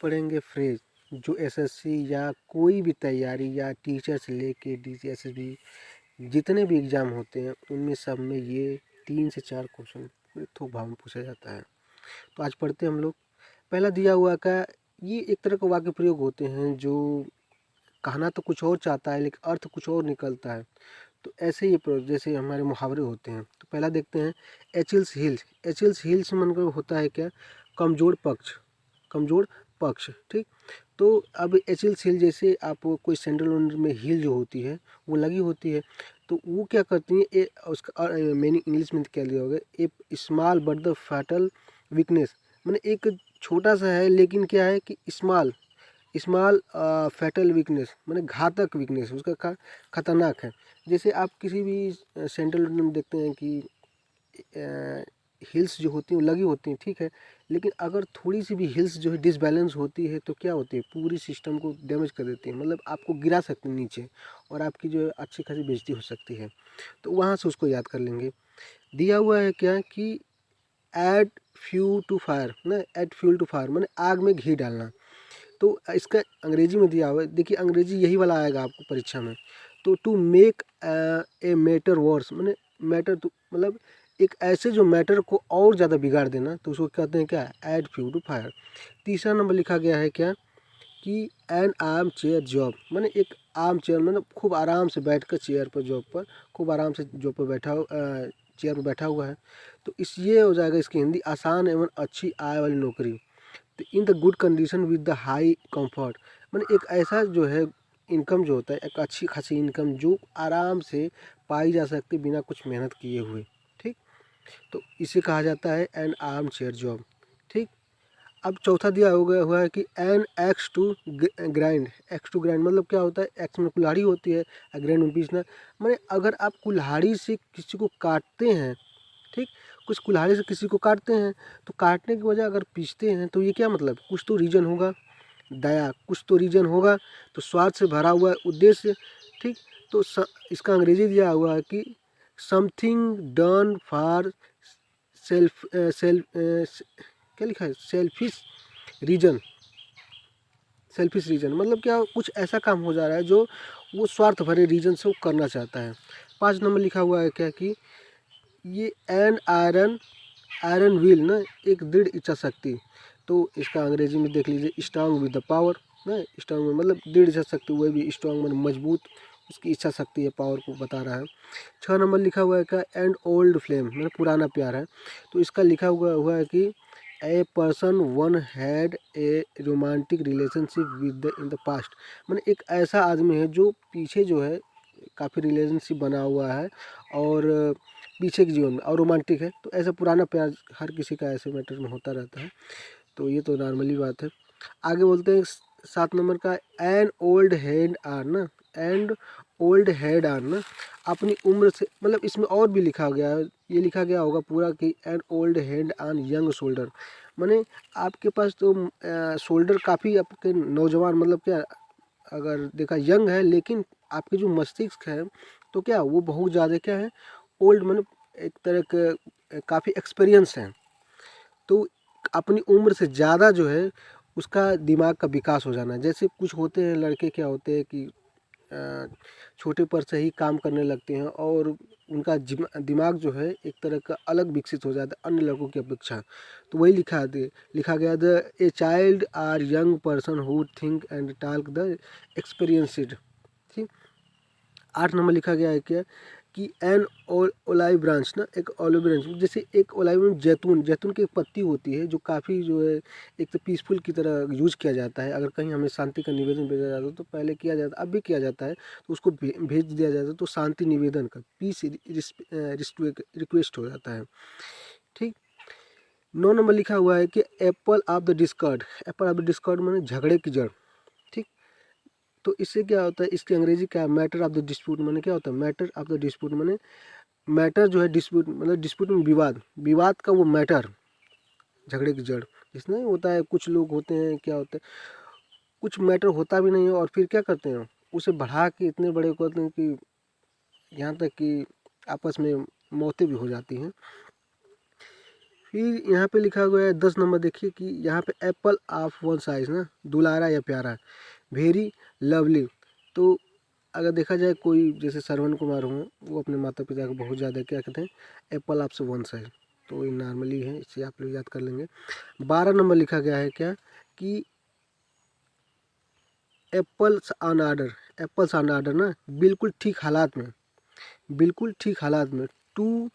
पढ़ेंगे फ्रेज जो एसएससी या कोई भी तैयारी या टीचर से लेके डीसी एसएसबी जितने भी एग्ज़ाम होते हैं उनमें सब में ये 3 से 4 क्वेश्चन थोक भाव में पूछा जाता है। तो आज पढ़ते हैं हम लोग। पहला दिया हुआ का ये एक तरह का वाक्य प्रयोग होते हैं जो कहना तो कुछ और चाहता है लेकिन अर्थ कुछ और निकलता है। तो ऐसे ये जैसे हमारे मुहावरे होते हैं। तो पहला देखते हैं एचिल्स हील्स। एचिल्स हील्स मतलब होता है क्या, कमज़ोर पक्ष, कमज़ोर पक्ष। ठीक, तो अब एचिल्स हील जैसे आप कोई सैंडल वैंडल में हील जो होती है वो लगी होती है, तो वो क्या करती है उसका मैंने इंग्लिश में क्या लिया होगा, a small but the fatal weakness. मैंने एक छोटा सा है लेकिन क्या है कि स्मॉल स्मॉल फैटल वीकनेस मैंने घातक वीकनेस उसका खतरनाक है। जैसे आप किसी भी सैंडल में देखते हैं कि हिल्स जो होती हैं लगी होती हैं, ठीक है, लेकिन अगर थोड़ी सी भी हिल्स जो है डिसबैलेंस होती है तो क्या होती है, पूरी सिस्टम को डैमेज कर देती है, मतलब आपको गिरा सकते हैं नीचे और आपकी जो है अच्छी खासी बेइज्जती हो सकती है। तो वहाँ से उसको याद कर लेंगे। दिया हुआ है क्या कि ऐड फ्यूल टू फायर ना, ऐड फ्यूल टू फायर मैंने आग में घी डालना। तो इसका अंग्रेजी में दिया हुआ है, देखिए अंग्रेजी यही वाला आएगा आपको परीक्षा में। तो to make a matter worse मैंने मैटर तो मतलब एक ऐसे जो मैटर को और ज़्यादा बिगाड़ देना, तो उसको कहते हैं क्या, ऐड फ्यूल टू फायर। तीसरा नंबर लिखा गया है क्या कि एन आर्म चेयर जॉब मैंने एक आर्म चेयर मतलब खूब आराम से बैठ कर चेयर पर जॉब पर खूब आराम से जॉब पर चेयर पर बैठा हुआ है। तो इस ये हो जाएगा इसकी हिंदी, आसान एवं अच्छी आय वाली नौकरी। तो in the good condition with the high comfort मैंने एक ऐसा जो है इनकम जो होता है, एक अच्छी खासी इनकम जो आराम से पाई जा सकती बिना कुछ मेहनत किए हुए। ठीक, तो इसे कहा जाता है एन आर्म चेयर जॉब। ठीक, अब चौथा दिया हो गया हुआ है कि an axe to grind. Axe to grind मतलब क्या होता है, एक्स में कुल्हाड़ी होती है, ग्राइंड में पीसना। मैंने अगर आप कुल्हाड़ी से किसी को काटते हैं, ठीक, कुछ कुल्हाड़ी से किसी को काटते हैं तो काटने की वजह अगर पीसते हैं तो ये क्या मतलब, कुछ तो रीजन होगा, दया, कुछ तो रीजन होगा, तो स्वार्थ से भरा हुआ उद्देश्य। ठीक, तो इसका अंग्रेजी दिया हुआ है कि समथिंग डन फॉर सेल्फ क्या लिखा है, सेल्फिश रीजन। सेल्फिश रीजन मतलब क्या, कुछ ऐसा काम हो जा रहा है जो वो स्वार्थ भरे रीजन से वो करना चाहता है। 5 नंबर लिखा हुआ है क्या कि ये एन आयरन आयरन विल ना, एक दृढ़ इच्छा शक्ति। तो इसका अंग्रेजी में देख लीजिए, स्ट्रांग विद द पावर ना, स्ट्रांग में मतलब दृढ़ इच्छा शक्ति, वही भी स्ट्रांग में मजबूत उसकी इच्छा शक्ति है, पावर को बता रहा है। 6 नंबर लिखा हुआ है क्या, एंड ओल्ड फ्लेम मतलब पुराना प्यार है। तो इसका लिखा हुआ है कि a person one had a romantic relationship with in the past मैंने एक ऐसा आदमी है जो पीछे जो है काफ़ी रिलेशनशिप बना हुआ है और पीछे के जीवन में और रोमांटिक है। तो ऐसा पुराना प्यार हर किसी का ऐसे मैटर में होता रहता है, तो ये तो नॉर्मली बात है। आगे बोलते हैं 7 नंबर का, एन ओल्ड हेड आर ना, एंड ओल्ड हेड आर ना, अपनी उम्र से मतलब इसमें और भी लिखा गया है, ये लिखा गया होगा पूरा कि an old head on young shoulder माने आपके पास तो शोल्डर काफ़ी आपके नौजवान मतलब क्या, अगर देखा यंग है लेकिन आपके जो मस्तिष्क है तो क्या वो बहुत ज़्यादा क्या है, ओल्ड मतलब एक तरह के काफ़ी एक्सपीरियंस है। तो अपनी उम्र से ज़्यादा जो है उसका दिमाग का विकास हो जाना। जैसे कुछ होते हैं लड़के क्या होते हैं कि छोटे पर से ही काम करने लगते हैं और उनका दिमाग जो है एक तरह का अलग विकसित हो जाता है अन्य लड़कों की अपेक्षा। तो वही लिखा गया, the a child or young person who think and talk the experienced. ठीक, 8 नंबर लिखा गया है क्या कि एन ओलाइव ब्रांच ना, एक ओलिव ब्रांच जैसे एक ओलाइव में जैतून जैतून की एक पत्ती होती है जो काफ़ी जो है एक तो पीसफुल की तरह यूज किया जाता है। अगर कहीं हमें शांति का निवेदन भेजा जाता है तो पहले किया जाता, अब भी किया जाता है, तो उसको भेज दिया जाता है तो शांति निवेदन का पीस रिक्वेस्ट हो जाता है। ठीक, 9 नंबर लिखा हुआ है कि Apple of the discard. Apple of the discard मैंने झगड़े की जड़। ठीक, तो इससे क्या होता है, इसकी अंग्रेजी क्या है, मैटर ऑफ द डिस्प्यूट मैंने क्या होता है, मैटर ऑफ द डिस्प्यूट मैंने मैटर जो है डिस्प्यूट मतलब डिस्प्यूट में विवाद, विवाद का वो मैटर, झगड़े की जड़। इसमें होता है कुछ लोग होते हैं क्या होता है, कुछ मैटर होता भी नहीं है और फिर क्या करते हैं उसे बढ़ा के इतने बड़े करते हैं कि यहाँ तक कि आपस में मौतें भी हो जाती हैं। फिर यहाँ पे लिखा हुआ है 10 नंबर, देखिए कि यहाँ पे एप्पल ऑफ वन साइज ना, दुलारा या प्यारा, वेरी लवली। तो अगर देखा जाए कोई जैसे श्रवण कुमार हुए, वो अपने माता पिता को बहुत ज़्यादा क्या कहते हैं, एप्पल ऑफ वन साइज, तो ये नॉर्मली है, इसे आप लोग याद कर लेंगे। 12 नंबर लिखा गया है क्या कि apples on order, apples on order ना, बिल्कुल ठीक हालात में, बिल्कुल ठीक हालात में, टू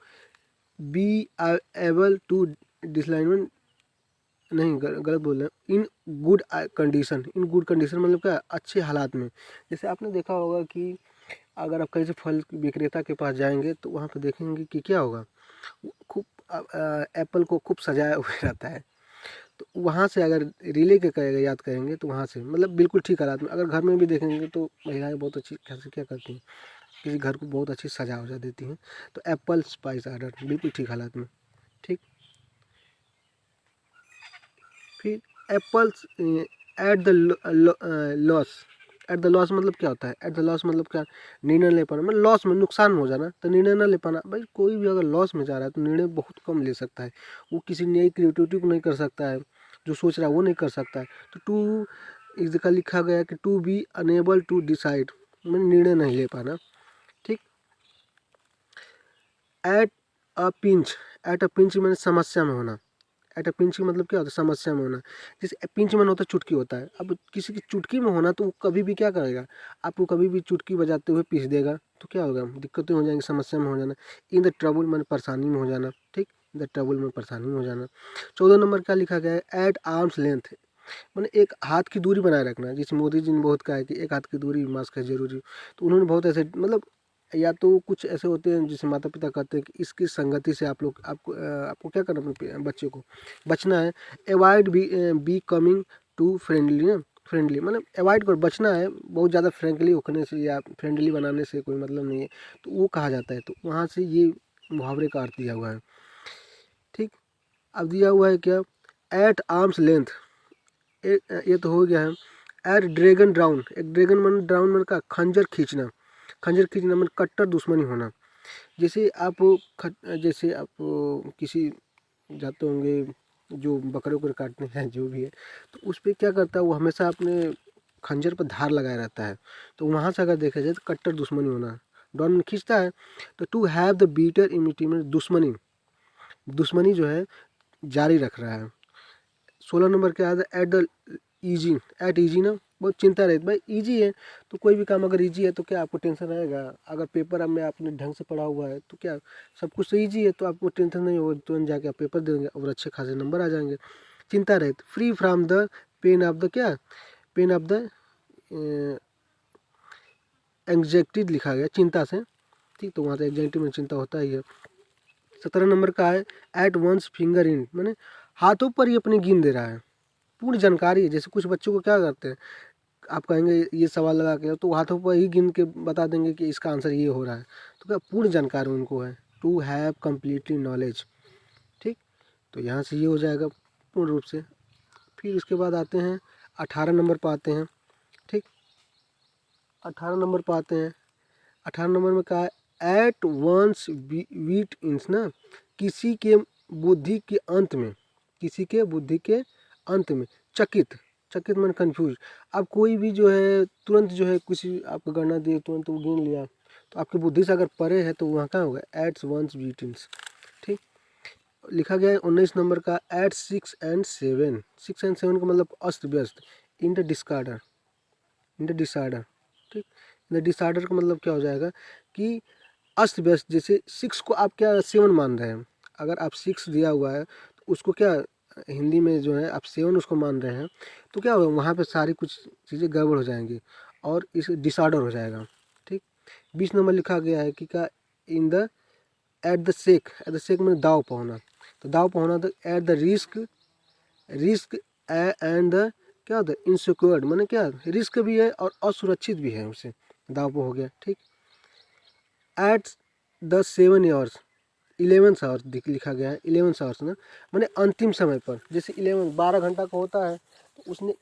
बी एबल टू डिसलाइनमेंट, नहीं गलत बोल रहे हैं, in good condition, in good condition मतलब क्या, अच्छे हालात में। जैसे आपने देखा होगा कि अगर आप कहीं से फल विक्रेता के पास जाएंगे तो वहाँ पे देखेंगे कि क्या होगा, खूब एप्पल को खूब सजाया हुआ रहता है। तो वहाँ से अगर रिले के कहेगा याद करेंगे तो वहाँ से मतलब बिल्कुल ठीक हालात में। अगर घर में भी देखेंगे तो महिलाएं बहुत अच्छी खासी क्या करती हैं, किसी घर को बहुत अच्छी सजा वजा देती हैं। तो एप्पल स्पाइस ऑर्डर बिल्कुल ठीक हालात में, ठीक। फिर apples at the loss, at the loss मतलब क्या होता है, एट द लॉस मतलब क्या, निर्णय ले पाना, मतलब लॉस में, नुकसान में हो जाना, तो निर्णय ना ले पाना। भाई कोई भी अगर लॉस में जा रहा है तो निर्णय बहुत कम ले सकता है, वो किसी नई क्रिएटिविटी को नहीं कर सकता है, जो सोच रहा है वो नहीं कर सकता है। तो टू इसका लिखा गया है कि to be unable to decide, मतलब निर्णय नहीं ले पाना, ठीक। At a pinch, at a pinch मैंने समस्या में होना, एट अ पिंच की मतलब क्या होता है, समस्या में होना। जैसे पिंच में होता है चुटकी होता है, अब किसी की चुटकी में होना तो वो कभी भी क्या करेगा, आपको कभी भी चुटकी बजाते हुए पीस देगा, तो क्या होगा, दिक्कतें हो जाएंगी, समस्या में हो जाना। इन द ट्रबल मैंने परेशानी में हो जाना, ठीक, द ट्रबल में परेशानी में हो जाना। 14 नंबर क्या लिखा गया है, एट आर्म्स लेंथ, मैंने एक हाथ की दूरी बनाए रखना। जिस मोदी जी ने बहुत कहा है कि एक हाथ की दूरी मास्क है जरूरी, तो उन्होंने बहुत ऐसे मतलब, या तो कुछ ऐसे होते हैं जिसे माता पिता कहते हैं कि इसकी संगति से आप लोग आपको क्या करना, अपने बच्चे को बचना है। Avoid becoming too friendly ना, फ्रेंडली मतलब अवॉइड कर, बचना है बहुत ज़्यादा फ्रेंकली होने से या फ्रेंडली बनाने से कोई मतलब नहीं है, तो वो कहा जाता है। तो वहाँ से ये मुहावरे का अर्थ दिया हुआ है, ठीक। अब दिया हुआ है क्या, एट आर्म्स लेंथ, ये तो हो गया है। एट ड्रैगन ड्राउन, एक ड्रैगन मन ड्राउन मन का खंजर खींचना, खंजर खींचना मन कट्टर दुश्मनी होना। जैसे आप जैसे आप किसी जाते होंगे जो बकरे उकरे काटने हैं जो भी है, तो उस पर क्या करता है, वो हमेशा अपने खंजर पर धार लगाए रहता है। तो वहाँ से अगर देखा जाए तो कट्टर दुश्मनी होना, डॉन में खींचता है। तो टू हैव द बीटर इमिटी में दुश्मनी, दुश्मनी जो है जारी रख रहा है। 16 नंबर क्या आता है, at the easy, at easy ना, बहुत चिंता रहती भाई, ईजी है तो कोई भी काम अगर ईजी है तो क्या आपको टेंशन रहेगा। अगर पेपर अब में आपने ढंग से पढ़ा हुआ है तो क्या सब कुछ तो ईजी है, तो आपको टेंशन नहीं होगा, तुरंत जाके आप पेपर दे देंगे और अच्छे खासे नंबर आ जाएंगे। चिंता रहित, free from the pain of the क्या, पेन ऑफ द एंग्जाइटी लिखा गया, चिंता से, ठीक। तो वहाँ से एंग्जाइटी में चिंता होता ही है। 17 नंबर का है, एट वंस फिंगर इन, मैंने हाथों पर ही अपने गिन दे रहा है, पूर्ण जानकारी है। जैसे कुछ बच्चों को क्या करते हैं, आप कहेंगे ये सवाल लगा के, तो हाथों पर ही गिन के बता देंगे कि इसका आंसर ये हो रहा है, तो क्या पूर्ण जानकारी उनको है, टू हैव कम्प्लीटली नॉलेज, ठीक। तो यहाँ से ये हो जाएगा पूर्ण रूप से। फिर उसके बाद आते हैं 18 नंबर पर आते हैं, ठीक। 18 नंबर पर आते हैं, 18 नंबर में कहा है, एट वंस वीट इंस ना, किसी के बुद्धि के अंत में, किसी के बुद्धि के अंत में, चकित, चकित मन कंफ्यूज। अब कोई भी जो है तुरंत जो है किसी आपको गणना दिए तुरंत वो गिन लिया, तो आपकी बुद्धि से अगर परे है तो वहाँ कहाँ होगा, एट्स वंस वीटिन्स, ठीक। लिखा गया है 19 नंबर का, एट 6 एंड 7, 6 एंड 7 का मतलब अस्त व्यस्त, in the disorder, in the disorder, ठीक। इन द डिसऑर्डर का मतलब क्या हो जाएगा कि अस्त व्यस्त। जैसे 6 को आप क्या 7 मान रहे हैं, अगर आप 6 दिया हुआ है तो उसको क्या हिंदी में जो है आप 7 उसको मान रहे हैं, तो क्या होगा वहाँ पे सारी कुछ चीज़ें गड़बड़ हो जाएंगी और इस डिसऑर्डर हो जाएगा, ठीक। 20 नंबर लिखा गया है कि क्या, in the at the sake, at the sake में दाव पहुँचना, तो दाव पहुँचना, तो at the risk, risk and the क्या होता है, इनसिक्योर्ड, मैंने क्या रिस्क भी है और असुरक्षित भी है, उससे दाव पे हो गया, ठीक। एट द 7 आवर्स, 11 आवर्स लिखा गया है, 11 आवर्स ना, मैंने अंतिम समय पर। जैसे 11 12 घंटा का होता है तो उसने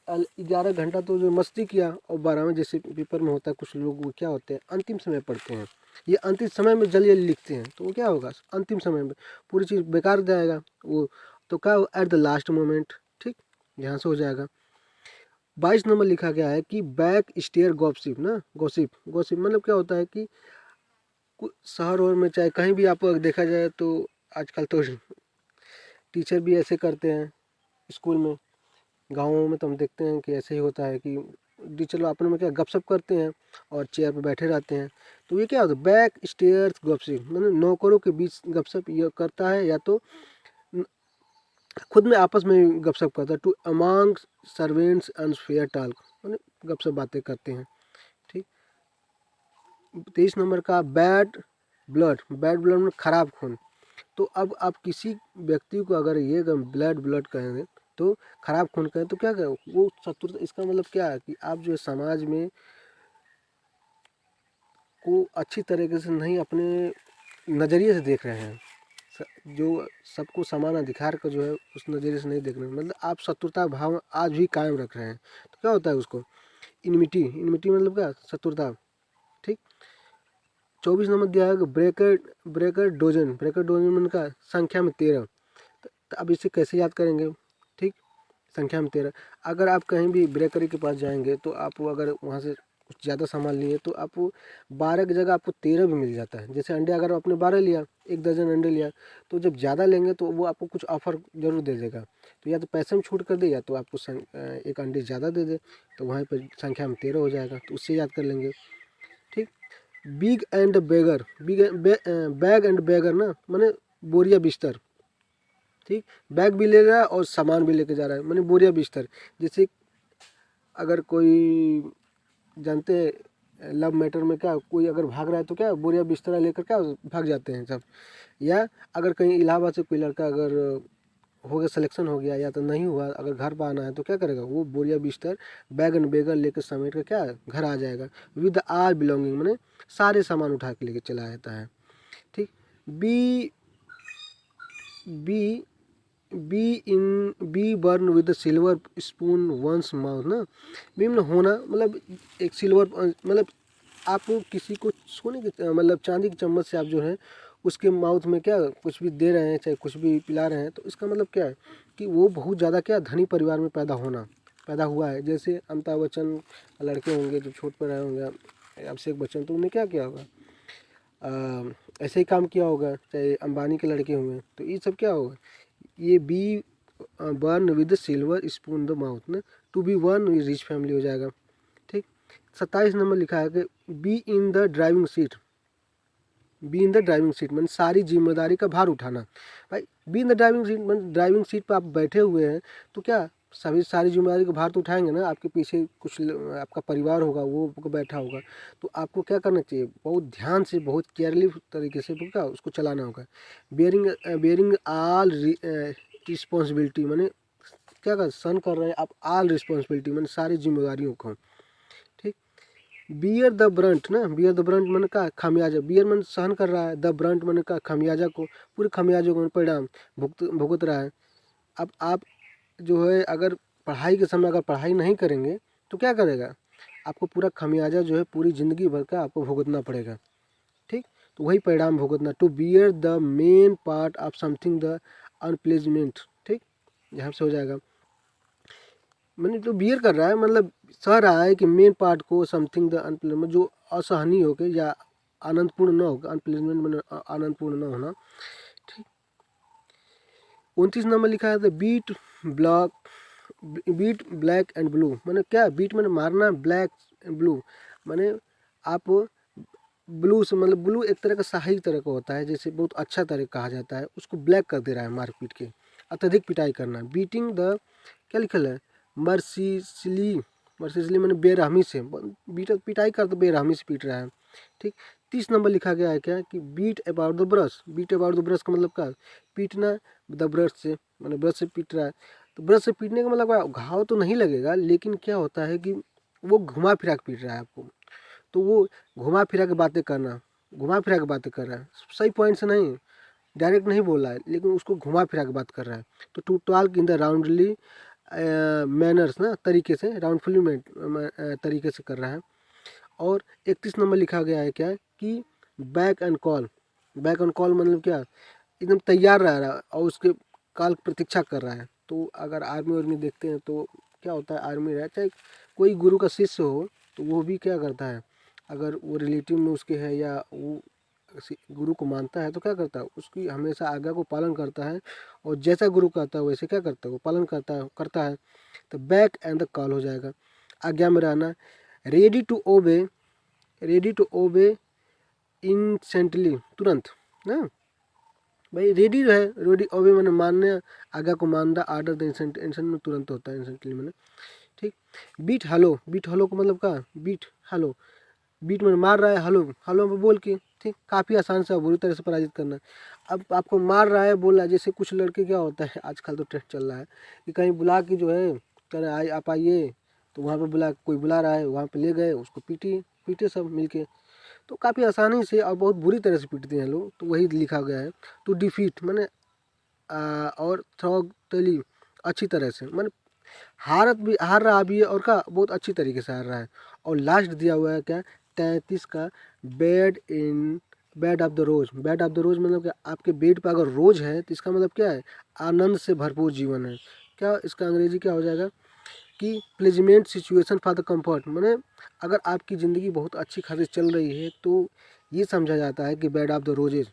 11 घंटा तो जो मस्ती किया, और 12वें जैसे पेपर में होता है कुछ लोग वो क्या होते हैं अंतिम समय पढ़ते हैं, ये अंतिम समय में जल्दी जल्दी लिखते हैं, तो वो क्या होगा अंतिम समय में पूरी चीज़ बेकार जाएगा वो। तो क्या एट द लास्ट मोमेंट, ठीक, यहाँ से हो जाएगा। 22 नंबर लिखा गया है कि बैक स्टेयर गॉसिप ना, गॉसिप गॉसिप मतलब क्या होता है कि शहर और में चाहे कहीं भी आप देखा जाए तो आजकल तो टीचर भी ऐसे करते हैं स्कूल में, गाँवों में तो हम देखते हैं कि ऐसे ही होता है कि टीचर लोग आपस में क्या गपशप करते हैं और चेयर पर बैठे रहते हैं। तो ये क्या होता है बैक स्टेयर्स गपशप, मतलब नौकरों के बीच गपशप ये करता है, या तो खुद में आपस में गपशप करता है। To among servants and fair talk, मतलब गपशप बातें करते हैं, ठीक। 23 नंबर का बैड ब्लड, बैड ब्लड में खराब खून। तो अब आप किसी व्यक्ति को अगर ये ब्लड ब्लड कहेंगे तो खराब खून कहें तो क्या कहें वो शत्रुता, इसका मतलब क्या है कि आप जो है समाज में को अच्छी तरीके से नहीं अपने नज़रिए से देख रहे हैं, जो सबको समान अधिकार का जो है उस नज़रिए से नहीं देख रहे हैं, मतलब आप शत्रुता भाव आज भी कायम रख रहे हैं। तो क्या होता है उसको इनमिटी, इनमिटी मतलब क्या शत्रुता, ठीक। 24 नंबर दिया है breaker, breaker dozen, breaker dozen मतलब का संख्या में 13। तो अब इसे कैसे याद करेंगे, ठीक, संख्या में 13। अगर आप कहीं भी ब्रेकरी के पास जाएंगे तो आप अगर वहाँ से कुछ ज़्यादा सामान लिए तो आप 12 की जगह आपको 13 भी मिल जाता है। जैसे अंडे अगर आपने 12 लिया, 1 दर्जन अंडे लिया, तो जब ज़्यादा लेंगे तो वो आपको कुछ ऑफर ज़रूर दे देगा, तो या तो पैसे में छूट कर दे या तो आपको एक अंडे ज़्यादा दे दे, तो वहाँ पर संख्या में 13 हो जाएगा, तो उससे याद कर लेंगे, ठीक। Big and beggar, bag and beggar ना माने बोरिया बिस्तर, ठीक, बैग भी ले रहा है और सामान भी लेके जा रहा है, माने बोरिया बिस्तर। जैसे अगर कोई जानते हैं लव मैटर में क्या कोई अगर भाग रहा है तो क्या बोरिया बिस्तरा लेकर क्या भाग जाते हैं सब। या अगर कहीं इलाहाबाद से कोई लड़का अगर हो गया सिलेक्शन हो गया या तो नहीं हुआ, अगर घर पर आना है तो क्या करेगा वो बोरिया बिस्तर बैग एंड बेगर लेकर समेट कर क्या घर आ जाएगा विद आल बिलोंगिंग, माने सारे सामान उठा के लेके चला जाता है, ठीक। Be be be born with silver spoon one's mouth ना, बी में होना मतलब एक सिल्वर मतलब आप किसी को सोने के मतलब चांदी की चम्मच से आप जो है उसके माउथ में क्या कुछ भी दे रहे हैं चाहे कुछ भी पिला रहे हैं, तो इसका मतलब क्या है कि वो बहुत ज़्यादा क्या धनी परिवार में पैदा हुआ है। जैसे अमिताभ बच्चन लड़के होंगे जो छोट पर रहे होंगे अभिषेक बच्चन, तो उन्हें क्या किया होगा ऐसे ही काम किया होगा, चाहे अंबानी के लड़के होंगे, तो ये सब क्या होगा ये be born with silver spoon the mouth ना, to be one rich family हो जाएगा, ठीक। 27 नंबर लिखा है कि be in the driving seat, be in the driving seat मतलब सारी जिम्मेदारी का भार उठाना। भाई be in the driving seat मतलब ड्राइविंग सीट पर आप बैठे हुए हैं तो क्या सभी सारी जिम्मेदारी का भार तो उठाएंगे ना, आपके पीछे कुछ आपका परिवार होगा वो बैठा होगा, तो आपको क्या करना चाहिए बहुत ध्यान से बहुत केयरली तरीके से क्या उसको चलाना होगा। बियरिंग आल रिस्पॉन्सिबिलिटी मैंने क्या कर सहन कर रहे हैं आप आल रिस्पॉन्सिबिलिटी मैंने सारी जिम्मेदारियों को, ठीक। बियर द ब्रंट ना, बियर द ब्रंट मैंने कहा खामियाजा, बियर मैंने सहन कर रहा है, द ब्रंट मैंने कहा खामियाजा को पूरे खामियाजों को परिणाम भुगत रहा है। अब आप जो है अगर पढ़ाई के समय अगर पढ़ाई नहीं करेंगे तो क्या करेगा आपको पूरा खामियाजा जो है पूरी ज़िंदगी भर का आपको भुगतना पड़ेगा, ठीक। तो वही परिणाम भुगतना to bear the main part of something the unpleasantness, ठीक, यहाँ से हो जाएगा मैंने तो बियर कर रहा है मतलब सह रहा है कि मेन पार्ट को समथिंग द अनप्लेजमेंट जो असहनीय हो के या आनंदपूर्ण न होगा, अनप्लेजमेंट मैंने आनंदपूर्ण न होना, ठीक। 29 नंबर लिखा है beat block beat black and blue मैंने क्या बीट मैंने मारना ब्लैक एंड ब्लू मैंने आप ब्लू से मतलब ब्लू एक तरह का सही तरह का होता है जैसे बहुत अच्छा तरह कहा जाता है, उसको ब्लैक कर दे रहा है मार पीट के अत्यधिक पिटाई करना। बीटिंग द क्या लिखल है मर्सीसली, मर्सीसली मैंने बेरहमी से पिटाई कर तो बेरहमी से पीट रहा है, ठीक। 30 नंबर लिखा गया है क्या कि beat about the brush, beat about the brush का मतलब क्या पीटना द ब्रश से मैंने ब्रश से पीट रहा है, तो ब्रश से पीटने का मतलब क्या घाव तो नहीं लगेगा लेकिन क्या होता है कि वो घुमा फिरा के पीट रहा है आपको, तो वो घुमा फिरा के बातें करना, घुमा फिरा के बातें कर रहा है सही पॉइंट से नहीं डायरेक्ट नहीं बोल रहा है लेकिन उसको घुमा फिरा के बात कर रहा है। तो to talk in the roundly manners ना तरीके से राउंडफुली तरीके से कर रहा है। और 31 नंबर लिखा गया है क्या कि back and call. Back and call मतलब क्या, एकदम तैयार रह रहा है और उसके काल की प्रतीक्षा कर रहा है। तो अगर आर्मी वार्मी देखते हैं तो क्या होता है, आर्मी रहे चाहे कोई गुरु का शिष्य हो तो वो भी क्या करता है, अगर वो रिलेटिव में उसके है या वो गुरु को मानता है तो क्या करता है, उसकी हमेशा आज्ञा को पालन करता है। और जैसा गुरु कहता है वैसे क्या करता है, वो पालन करता है। तो बैक एंड द कॉल हो जाएगा, आज्ञा में रहना। Ready to obey, ready to obey instantly, तुरंत ना भाई। रेडी रहे, रेडी ओबे मैंने मानने, आज्ञा को मानना। आर्डर द इंसेंट, इंसेंट में तुरंत होता है, इंसेंटली मैंने, ठीक। बीट हेलो, बीट हेलो को मतलब क्या, बीट हेलो, बीट में मार रहा है, हेलो हेलो में बोल के, ठीक। काफ़ी आसान से बुरी तरह से पराजित करना। अब आपको मार रहा है, बोल रहा है, जैसे कुछ लड़के क्या होता है आजकल तो ट्रेंड चल रहा है कि कहीं बुला के जो है कह रहे आए आप आइए, तो वहाँ पे बुला, कोई बुला रहा है वहाँ पे ले गए, उसको पीटे पीटे सब मिलके। तो काफ़ी आसानी से और बहुत बुरी तरह से पीटते हैं लोग, तो वही लिखा गया है। तो डिफीट मैंने और थ्रोगली, अच्छी तरह से मैंने हार रहा भी है और का बहुत अच्छी तरीके से हार रहा है। और लास्ट दिया हुआ है क्या, 33 का bed of the rose. Bed of the rose मतलब क्या, आपके बेड पे अगर रोज है तो इसका मतलब क्या है, आनंद से भरपूर जीवन है। क्या इसका अंग्रेजी क्या हो जाएगा कि प्लेजमेंट सिचुएशन फॉर द कंफर्ट। मैंने अगर आपकी ज़िंदगी बहुत अच्छी खासी चल रही है तो ये समझा जाता है कि बेड ऑफ द रोजेज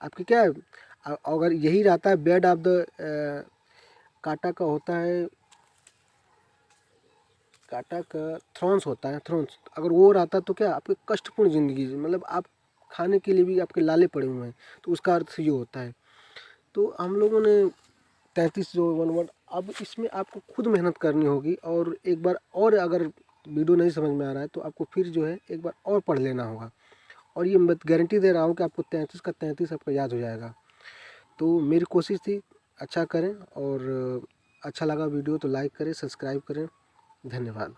आपकी क्या है। अगर यही रहता है बेड ऑफ द काटा का होता है, काटा का थ्रॉन्स होता है, थ्रॉन्स अगर वो रहता तो क्या आपकी कष्टपूर्ण ज़िंदगी, मतलब आप खाने के लिए भी आपके लाले पड़े हुए हैं, तो उसका अर्थ ये होता है। तो हम लोगों ने 33 जो 1 वर्ड, अब इसमें आपको खुद मेहनत करनी होगी। और एक बार और अगर वीडियो नहीं समझ में आ रहा है तो आपको फिर जो है एक बार और पढ़ लेना होगा। और ये मैं गारंटी दे रहा हूँ कि आपको 33 का 33 आपको याद हो जाएगा। तो मेरी कोशिश थी अच्छा करें, और अच्छा लगा वीडियो तो लाइक करें, सब्सक्राइब करें। धन्यवाद।